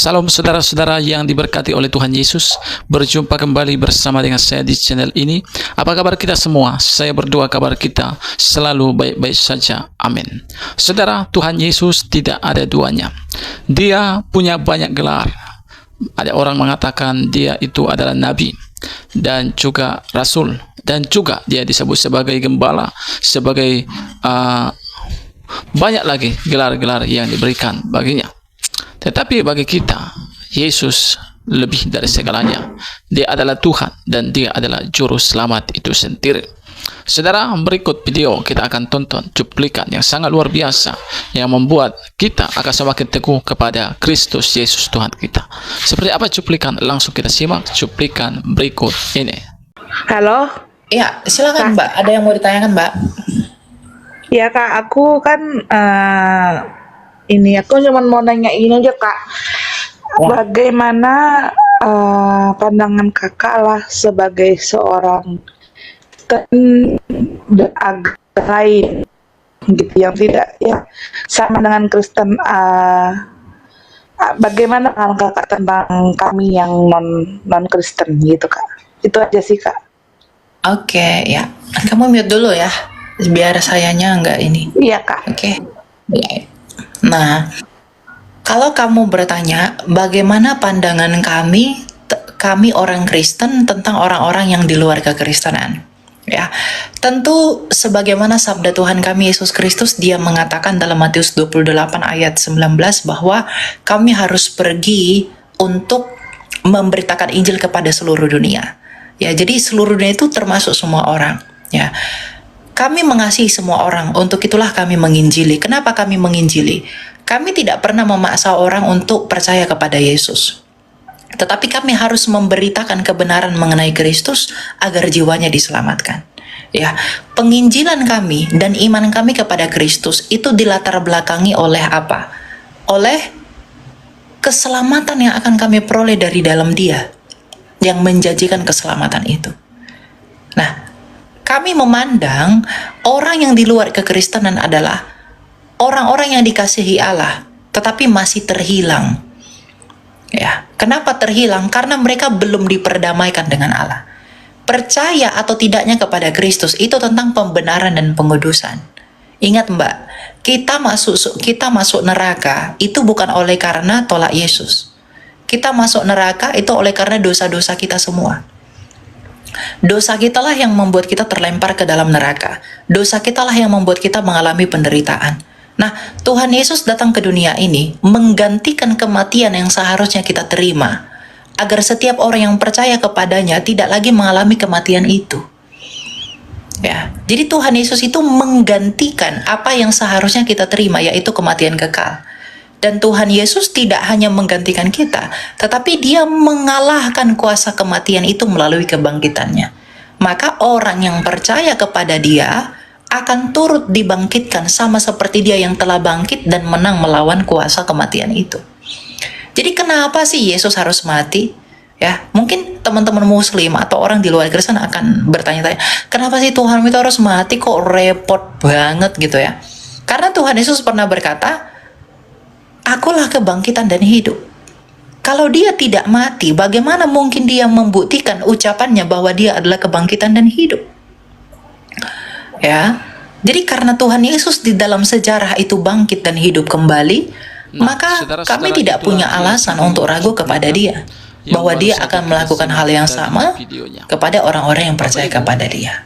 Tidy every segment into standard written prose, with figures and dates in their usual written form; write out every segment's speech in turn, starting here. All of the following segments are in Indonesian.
Salam saudara-saudara yang diberkati oleh Tuhan Yesus. Berjumpa kembali bersama dengan saya di channel ini. Apa kabar kita semua? Saya berdoa kabar kita selalu baik-baik saja. Amin. Saudara, Tuhan Yesus tidak ada duanya. Dia punya banyak gelar. Ada orang mengatakan dia itu adalah nabi dan juga rasul, dan juga dia disebut sebagai gembala, sebagai banyak lagi gelar-gelar yang diberikan baginya. Tetapi bagi kita, Yesus lebih dari segalanya. Dia adalah Tuhan dan dia adalah juru selamat itu sendiri. Saudara, berikut video kita akan tonton cuplikan yang sangat luar biasa yang membuat kita akan semakin teguh kepada Kristus Yesus Tuhan kita. Seperti apa cuplikan? Langsung kita simak cuplikan berikut ini. Halo? Ya, silakan Mbak. Ada yang mau ditanyakan Mbak? Ya Kak, aku kan aku cuma mau nanya ini aja Kak. Bagaimana pandangan Kakak lah sebagai seorang agama lain gitu yang tidak ya sama dengan Kristen, bagaimana pandangan Kakak tentang kami yang non Kristen gitu Kak? Itu aja sih Kak. Oke, ya. Kamu mute dulu ya, biar sayanya nggak ini. Iya Kak. Oke. Ya. Nah, kalau kamu bertanya bagaimana pandangan kami orang Kristen tentang orang-orang yang di luar kekristenan, ya, tentu sebagaimana sabda Tuhan kami Yesus Kristus, dia mengatakan dalam Matius 28 ayat 19 bahwa kami harus pergi untuk memberitakan Injil kepada seluruh dunia. Ya, jadi seluruh dunia itu termasuk semua orang, ya. Kami mengasihi semua orang, untuk itulah kami menginjili. Kenapa kami menginjili? Kami tidak pernah memaksa orang untuk percaya kepada Yesus. Tetapi kami harus memberitakan kebenaran mengenai Kristus agar jiwanya diselamatkan. Ya, penginjilan kami dan iman kami kepada Kristus itu dilatar belakangi oleh apa? Oleh keselamatan yang akan kami peroleh dari dalam Dia, yang menjanjikan keselamatan itu. Nah, kami memandang orang yang di luar kekristenan adalah orang-orang yang dikasihi Allah, tetapi masih terhilang. Ya, kenapa terhilang? Karena mereka belum diperdamaikan dengan Allah. Percaya atau tidaknya kepada Kristus itu tentang pembenaran dan pengudusan. Ingat Mbak, kita masuk neraka itu bukan oleh karena tolak Yesus. Kita masuk neraka itu oleh karena dosa-dosa kita semua. Dosa kitalah yang membuat kita terlempar ke dalam neraka. Dosa kitalah yang membuat kita mengalami penderitaan. Nah, Tuhan Yesus datang ke dunia ini menggantikan kematian yang seharusnya kita terima, agar setiap orang yang percaya kepadanya tidak lagi mengalami kematian itu. Ya, jadi Tuhan Yesus itu menggantikan apa yang seharusnya kita terima, yaitu kematian kekal. Dan Tuhan Yesus tidak hanya menggantikan kita, tetapi dia mengalahkan kuasa kematian itu melalui kebangkitannya. Maka orang yang percaya kepada dia akan turut dibangkitkan sama seperti dia yang telah bangkit dan menang melawan kuasa kematian itu. Jadi kenapa sih Yesus harus mati? Ya, mungkin teman-teman muslim atau orang di luar Kristen akan bertanya-tanya, kenapa sih Tuhan itu harus mati, kok repot banget gitu ya? Karena Tuhan Yesus pernah berkata, akulah kebangkitan dan hidup. Kalau dia tidak mati, bagaimana mungkin dia membuktikan ucapannya bahwa dia adalah kebangkitan dan hidup? Ya, jadi karena Tuhan Yesus di dalam sejarah itu bangkit dan hidup kembali, maka kami tidak punya alasan untuk ragu kepada dia, bahwa dia akan melakukan hal yang sama kepada orang-orang yang percaya kepada dia.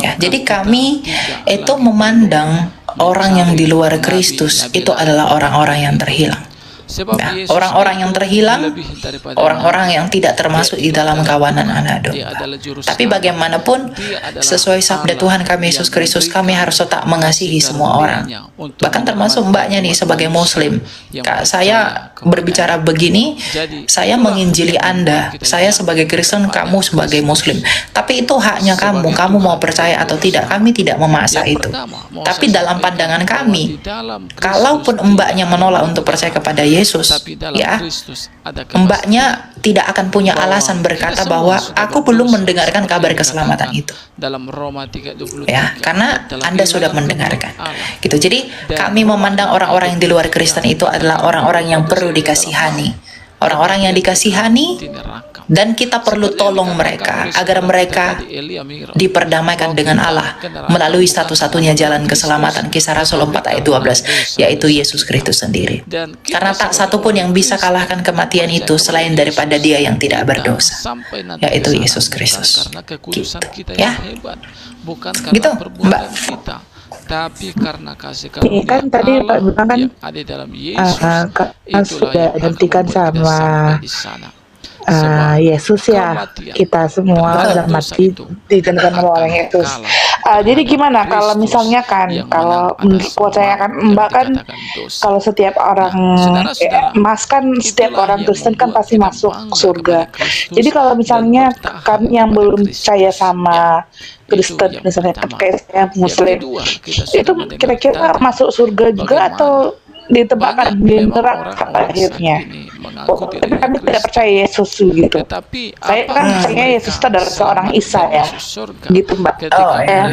Ya, jadi kami itu memandang orang yang di luar Kristus itu adalah orang-orang yang terhilang. Nah, orang-orang yang terhilang, orang-orang yang tidak termasuk di dalam kawanan anak domba. Tapi bagaimanapun, sesuai sabda Tuhan kami Yesus Kristus, kami harus tetap mengasihi semua orang. Bahkan termasuk mbaknya nih sebagai muslim. Kak, saya berbicara begini, saya menginjili Anda. Saya sebagai Kristen, kamu sebagai muslim. Tapi itu haknya kamu mau percaya atau tidak. Kami tidak memaksa itu. Tapi dalam pandangan kami, kalaupun mbaknya menolak untuk percaya kepada Yesus, ya, mbaknya tidak akan punya alasan berkata bahwa aku belum mendengarkan kabar keselamatan itu. Dalam Roma 3:23. Ya, karena Anda sudah mendengarkan. Gitu. Jadi, kami memandang orang-orang yang di luar Kristen itu adalah orang-orang yang perlu dikasihani. Orang-orang yang dikasihani, dan kita perlu tolong mereka agar mereka diperdamaikan dengan Allah melalui satu-satunya jalan keselamatan. Kisah Rasul 4 ayat 12, yaitu Yesus Kristus sendiri. Karena tak satu pun yang bisa kalahkan kematian itu selain daripada Dia yang tidak berdosa, yaitu Yesus Kristus. Gitu. Ya, gitu, Mbak. Tapi karena kasih Ini karunia kan tadi Pak Allah bilang kan yang ada dalam Yesus, kan sudah dihentikan sama di sana. Yesus ya, kita semua udah mati ditentukan sama orang Yesus. Jadi gimana kalau misalnya kan, kalau buat saya kan Mbak kan, kalau setiap orang Mas kan setiap orang Kristen kan pasti masuk surga. Jadi kalau misalnya kan yang belum percaya sama Kristen, misalnya kayak saya Muslim, itu kira-kira masuk surga juga atau ditebakkan di neraka akhirnya? Tapi kami tidak percaya Yesus gitu. Saya kan percaya Yesus itu adalah seorang Isa ya, gitu Mbak.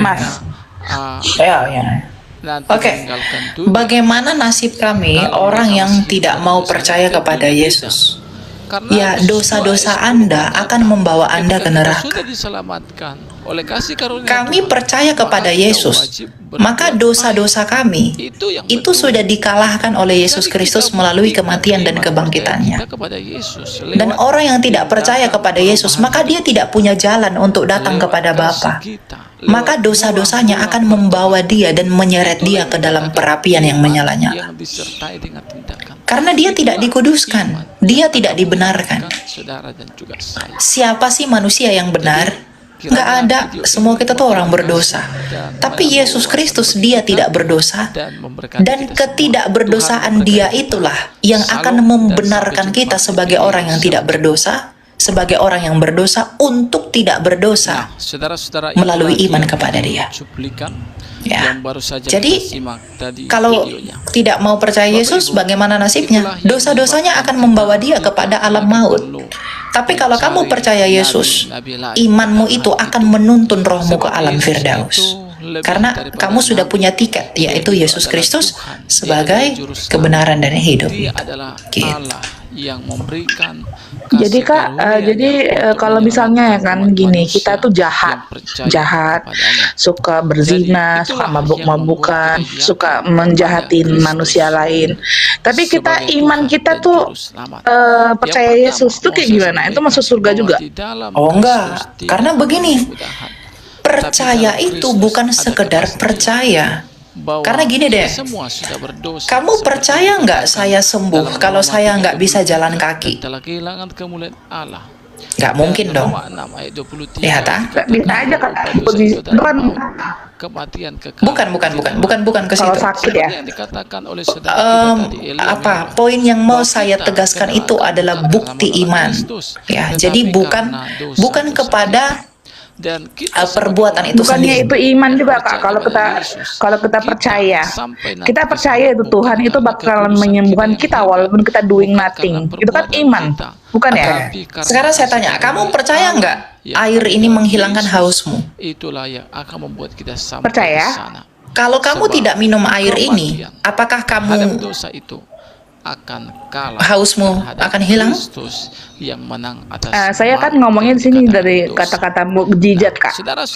Mas. Ya. Oke. Bagaimana nasib kami orang yang tidak mau percaya kepada Yesus? Ya, dosa-dosa Anda akan membawa Anda ke neraka. Kami percaya kepada Yesus, maka dosa-dosa kami itu sudah dikalahkan oleh Yesus Kristus melalui kematian dan kebangkitannya. Dan orang yang tidak percaya kepada Yesus, maka dia tidak punya jalan untuk datang kepada Bapa. Maka dosa-dosanya akan membawa dia dan menyeret dia ke dalam perapian yang menyala-nyala. Karena dia tidak dikuduskan, dia tidak dibenarkan. Siapa sih manusia yang benar? Nggak ada, semua kita tuh orang berdosa. Tapi Yesus Kristus, dia tidak berdosa. Dan ketidakberdosaan dia itulah yang akan membenarkan kita sebagai orang yang tidak berdosa, sebagai orang yang berdosa untuk tidak berdosa melalui iman kepada dia. Ya. Jadi, kalau tidak mau percaya Yesus, bagaimana nasibnya? Dosa-dosanya akan membawa dia kepada alam maut. Tapi kalau kamu percaya Yesus, imanmu itu akan menuntun rohmu ke alam Firdaus. Karena kamu sudah punya tiket, yaitu Yesus Kristus sebagai kebenaran dan hidup. Gitu. Yang memberikan jadi Kak, kalau misalnya ya kan gini, kita tuh jahat, suka berzina, suka mabuk-mabukan, suka menjahatin manusia lain. Tapi kita iman kita tuh percaya Yesus tuh kayak gimana? Itu masuk surga juga? Oh enggak, karena begini, percaya itu bukan sekedar percaya. Karena gini deh, kamu percaya nggak saya sembuh kalau saya nggak bisa jalan kaki? Nggak mungkin dong. Lihat ah? Bisa aja kan? Bukan ke situ. Kalau sakit ya? Poin yang mau saya tegaskan itu adalah bukti iman. Ya, jadi bukan kepada perbuatan itu bukannya sendiri. itu iman juga Kak, kalau kita percaya itu Tuhan itu bakalan menyembuhkan kita walaupun kita doing nothing, itu kan iman, bukan ya? Sekarang saya tanya, kamu percaya nggak air ini menghilangkan hausmu? Itulah yang akan membuat kita sampai Percaya? ke sana. Kalau kamu tidak minum air ini, apakah kamu dosa itu akan kalah, hausmu akan hilang? Yang menang atas saya kan ngomongin di sini dari kata-kata mukjizat Kak.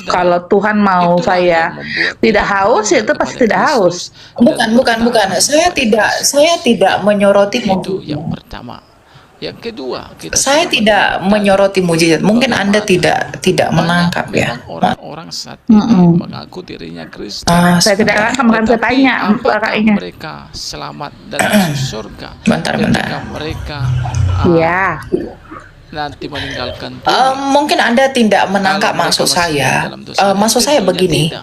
Kalau Tuhan mau saya tidak haus, itu pasti tidak haus. Bukan. Saya tidak menyoroti itu mukjizat. yang pertama. Yang kedua, Saya tidak menyoroti mujizat. Mungkin Anda tidak menangkap ya. Orang-orang saat ini mengaku dirinya Kristen. Saya tidak akan saya tanya apakah mereka selamat dan masuk surga? Bentar. Ketika mereka Iya. nanti meninggalkan Mungkin Anda tidak menangkap maksud saya. Maksud saya begini.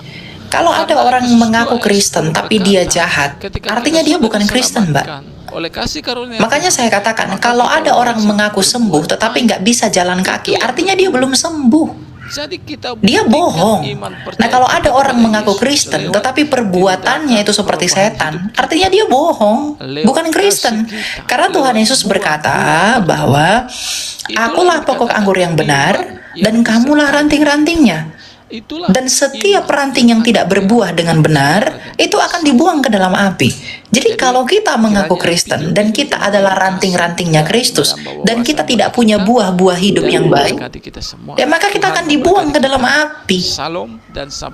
Kalau ada orang mengaku Kristen tapi dia jahat, artinya dia bukan Kristen, Mbak. Makanya saya katakan, kalau ada orang mengaku sembuh tetapi nggak bisa jalan kaki, artinya dia belum sembuh. Dia bohong. Nah, kalau ada orang mengaku Kristen tetapi perbuatannya itu seperti setan, artinya dia bohong, bukan Kristen. Karena Tuhan Yesus berkata bahwa Akulah pokok anggur yang benar, dan kamulah ranting-rantingnya. Dan setiap ranting yang tidak berbuah dengan benar, itu akan dibuang ke dalam api. Jadi kalau kita mengaku Kristen, dan kita adalah ranting-rantingnya Kristus, dan kita tidak punya buah-buah hidup yang baik, ya maka kita akan dibuang ke dalam api.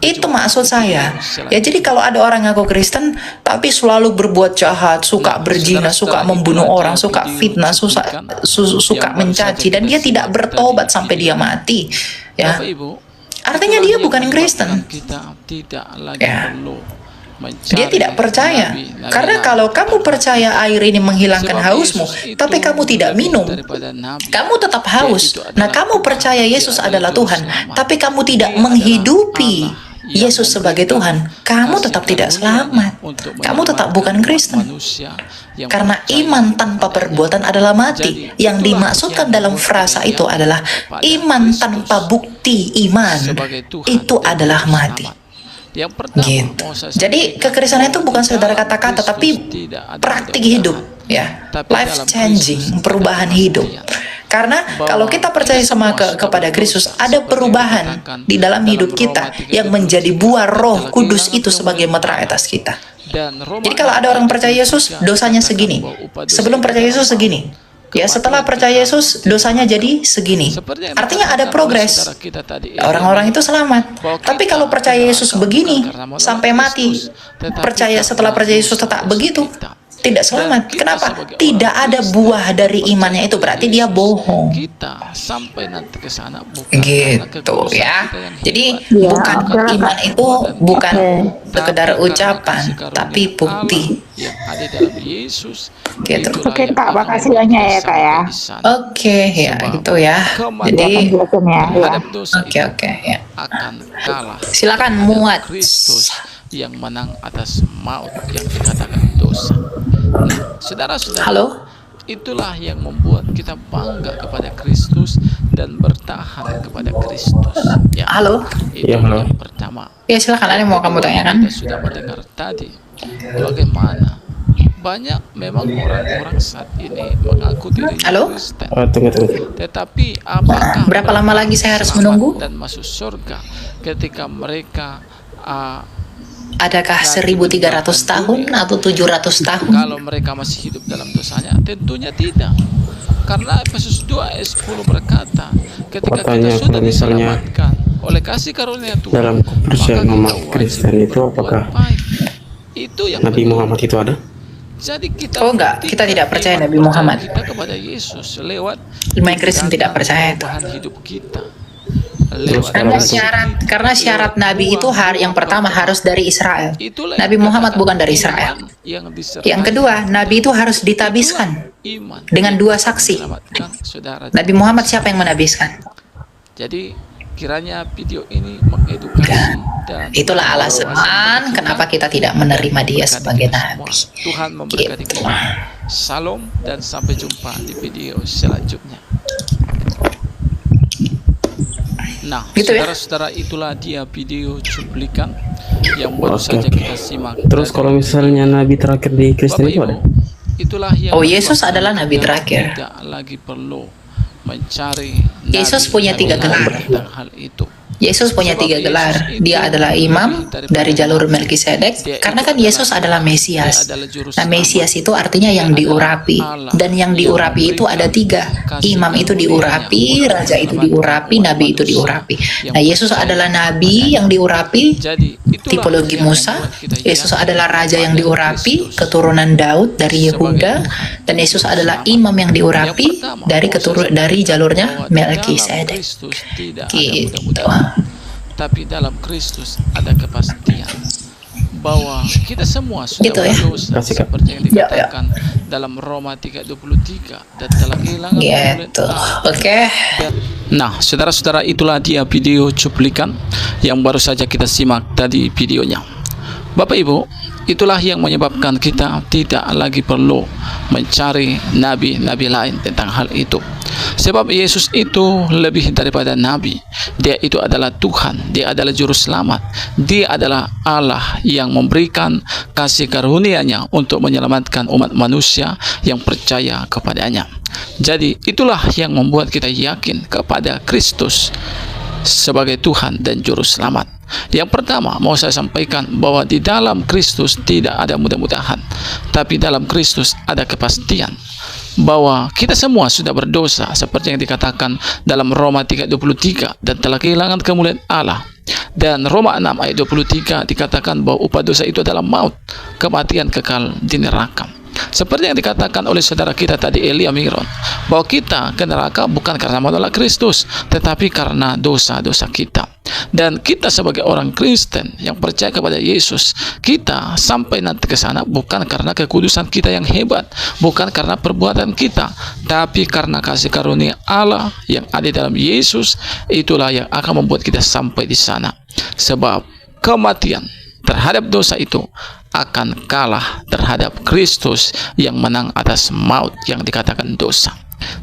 Itu maksud saya. Ya jadi kalau ada orang ngaku Kristen, tapi selalu berbuat jahat, suka berzina, suka membunuh orang, suka fitnah, suka mencaci, dan dia tidak bertobat sampai dia mati, ya, artinya dia bukan Kristen. Ya. Dia tidak percaya. Karena kalau kamu percaya air ini menghilangkan hausmu, tapi kamu tidak minum, kamu tetap haus. Nah, kamu percaya Yesus adalah Tuhan, tapi kamu tidak menghidupi Yesus sebagai Tuhan, kamu tetap tidak selamat. Kamu tetap bukan Kristen. Karena iman tanpa perbuatan adalah mati. Yang dimaksudkan dalam frasa itu adalah iman tanpa bukti iman. Itu adalah mati. Gitu. Jadi kekristenan itu bukan sekedar kata-kata, tapi praktik hidup, ya, life changing, perubahan hidup. Karena kalau kita percaya sama kepada Kristus, ada perubahan di dalam hidup kita yang menjadi buah Roh Kudus itu sebagai meterai atas kita. Jadi kalau ada orang percaya Yesus, dosanya segini. Sebelum percaya Yesus segini. Ya, setelah percaya Yesus, dosanya jadi segini. Artinya ada progres. Orang-orang itu selamat. Tapi kalau percaya Yesus begini, sampai mati, setelah percaya Yesus tetap begitu, tidak selamat. Kenapa? Tidak ada buah dari imannya, itu berarti dia bohong. Gitu ya. Jadi bukan iman itu bukan sekedar ucapan, tapi bukti. Gitu. Oke Kak, makasih banyak ya Kak ya. Oke ya, gitu ya. Jadi oke ya. Silakan muat. Yang menang atas maut yang dikatakan dosa. Nah, saudara-saudara, Halo? Itulah yang membuat kita bangga kepada Kristus dan bertahan kepada Kristus. Ya, Halo? Itu yang pertama. Ya silakan, ada yang mau kamu tanyakan? Kita sudah mendengar tadi bagaimana banyak memang orang-orang saat ini mengaku dirinya Kristen. Tunggu. Tetapi apakah Berapa lama lagi saya harus menunggu? Dan masuk surga ketika mereka Adakah 1.300 tahun atau 700 tahun? Kalau mereka masih hidup dalam dosanya? Tentunya tidak. Karena Efesus 2 ayat 10 berkata, ketika kita sudah diselamatkan oleh kasih karunia Tuhan, dalam kepercayaan umat Kristen itu apakah itu yang Nabi Muhammad itu ada? Jadi kita kita tidak percaya Nabi Muhammad. Kita kepada Yesus lewat Umat Kristen tidak percaya itu. hidup kita. Karena syarat Nabi itu yang pertama harus dari Israel. Nabi Muhammad bukan dari Israel. Yang kedua, Nabi itu harus ditabiskan dengan 2 saksi. Nabi Muhammad siapa yang menabiskan? Jadi kiranya video ini mengedukasi dan itulah alasan kenapa kita tidak menerima dia sebagai Nabi. Tuhan memberkati kita. Salam dan sampai jumpa di video selanjutnya. Nah, saudara-saudara, itulah dia video cuplikan yang baru saja kita simak. Terus kalau misalnya Nabi terakhir di Kristen itu ada? Itulah yang Yesus adalah Nabi terakhir. Tidak lagi perlu mencari. Yesus punya 3 gelar. Hal itu. Yesus punya 3 gelar. Dia adalah imam dari jalur Melkisedek, karena kan Yesus adalah Mesias. Nah, Mesias itu artinya yang diurapi, dan yang diurapi itu ada 3. Imam itu diurapi, raja itu diurapi, nabi itu diurapi. Nah, Yesus adalah nabi yang diurapi, tipologi Musa. Yesus adalah raja yang diurapi, keturunan Daud dari Yehuda, dan Yesus adalah imam yang diurapi dari jalurnya Melkisedek. Gitu. Tapi dalam Kristus ada kepastian bahwa kita semua sudah gitu ya. berdosa seperti yang dikatakan dalam Roma 3:23 dan telah kehilangan gitu. Oke. Nah, saudara-saudara, itulah dia video cuplikan yang baru saja kita simak tadi videonya. Bapak Ibu, itulah yang menyebabkan kita tidak lagi perlu mencari nabi-nabi lain tentang hal itu. Sebab Yesus itu lebih daripada nabi. Dia itu adalah Tuhan, dia adalah juru selamat, dia adalah Allah yang memberikan kasih karunia-Nya untuk menyelamatkan umat manusia yang percaya kepadanya. Jadi itulah yang membuat kita yakin kepada Kristus sebagai Tuhan dan juru selamat. Yang pertama mau saya sampaikan bahwa di dalam Kristus tidak ada mudah-mudahan, tapi dalam Kristus ada kepastian bahwa kita semua sudah berdosa seperti yang dikatakan dalam Roma 3:23, dan telah kehilangan kemuliaan Allah. Dan Roma 6 ayat 23 dikatakan bahwa upah dosa itu adalah maut, kematian kekal di neraka. Seperti yang dikatakan oleh saudara kita tadi, Elia Miron, bahwa kita ke neraka bukan karena menolak Kristus, tetapi karena dosa-dosa kita. Dan kita sebagai orang Kristen yang percaya kepada Yesus, kita sampai nanti ke sana bukan karena kekudusan kita yang hebat, bukan karena perbuatan kita, tapi karena kasih karunia Allah yang ada dalam Yesus. Itulah yang akan membuat kita sampai di sana. Sebab kematian terhadap dosa itu akan kalah terhadap Kristus yang menang atas maut yang dikatakan dosa.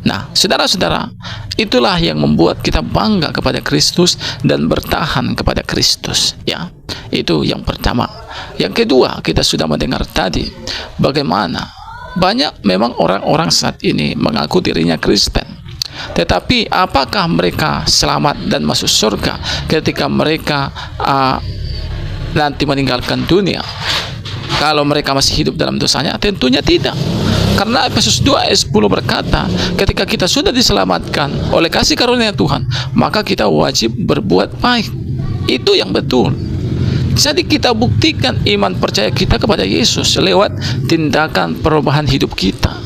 Nah, saudara-saudara, itulah yang membuat kita bangga kepada Kristus dan bertahan kepada Kristus, ya. Itu yang pertama. Yang kedua, kita sudah mendengar tadi bagaimana banyak memang orang-orang saat ini mengaku dirinya Kristen, tetapi apakah mereka selamat dan masuk surga ketika mereka nanti meninggalkan dunia? Kalau mereka masih hidup dalam dosanya, tentunya tidak. Karena Efesus 2 ayat 10 berkata, ketika kita sudah diselamatkan oleh kasih karunia Tuhan, maka kita wajib berbuat baik. Itu yang betul. Jadi kita buktikan iman percaya kita kepada Yesus lewat tindakan perubahan hidup kita,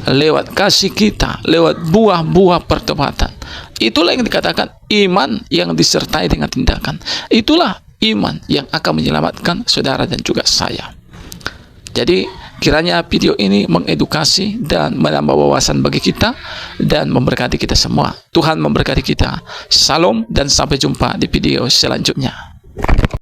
lewat kasih kita, lewat buah-buah pertobatan. Itulah yang dikatakan iman yang disertai dengan tindakan. Itulah iman yang akan menyelamatkan saudara dan juga saya. Jadi kiranya video ini mengedukasi dan menambah wawasan bagi kita dan memberkati kita semua. Tuhan memberkati kita. Shalom dan sampai jumpa di video selanjutnya.